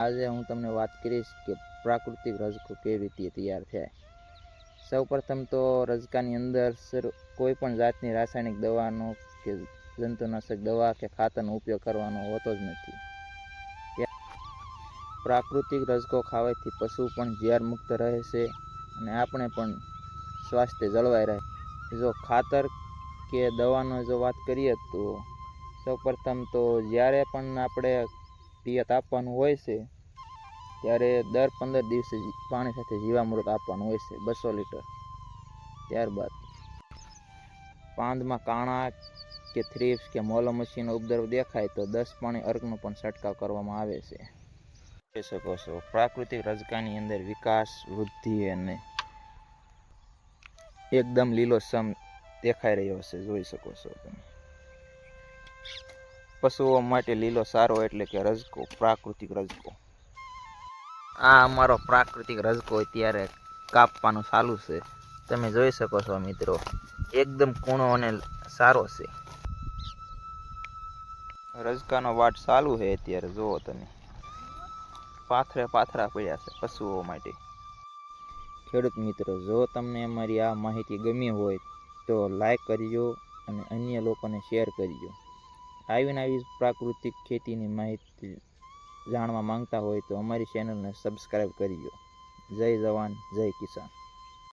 આજે હું તમને વાત કરીશ કે પ્રાકૃતિક રજકો કેવી રીતે તૈયાર થાય। સૌપ્રથમ તો રજકાની અંદર કોઈ પણ જાતની રાસાયણિક દવાનો કે જંતુનાશક દવા કે ખાતરનો ઉપયોગ કરવાનો હોતો જ નથી। પ્રાકૃતિક રજકો ખાવાથી પશુ પણ ઝેર મુક્ત રહે છે અને આપણે પણ સ્વાસ્થ્ય જળવાઈ રહે। જો ખાતર કે દવાનો જો વાત કરીએ તો સૌપ્રથમ તો જ્યારે પણ આપણે પિયત આપવાનું હોય છે ત્યારે દર 15 દિવસે પાણી સાથે જીવામૃત આપવાનું હોય છે 200 લીટર। ત્યારબાદ પાંદમાં કાણા કે થ્રીપ્સ કે મોલોમસીનો ઉપદ્રવ દેખાય તો 10 પાણી અર્કનો પણ છંટકાવ કરવામાં આવે છે। જોઈ શકો છો પ્રાકૃતિક રજકાની અંદર વિકાસ વૃદ્ધિ અને એકદમ લીલોછમ દેખાઈ રહ્યો છે। જોઈ શકો છો તમે। પશુઓ માટે લીલો સારો એટલે કે રજકો, પ્રાકૃતિક રજકો। આ અમારો પ્રાકૃતિક રજકો અત્યારે કાપવાનું ચાલુ છે। તમે જોઈ શકો છો મિત્રો, એકદમ કૂણો અને સારો છે। રજકાનો વાટ ચાલુ છે અત્યારે, જુઓ તમે પાથરા પડ્યા છે પશુઓ માટે। ખેડૂત મિત્રો, જો તમને અમારી આ માહિતી ગમી હોય તો લાઈક કરજો અને અન્ય લોકોને શેર કરજો। આવી પ્રાકૃતિક ખેતીની માહિતી જાણવા માંગતા હોય તો અમારી ચેનલને સબસ્ક્રાઈબ કરજો। જય જવાન, જય કિસાન।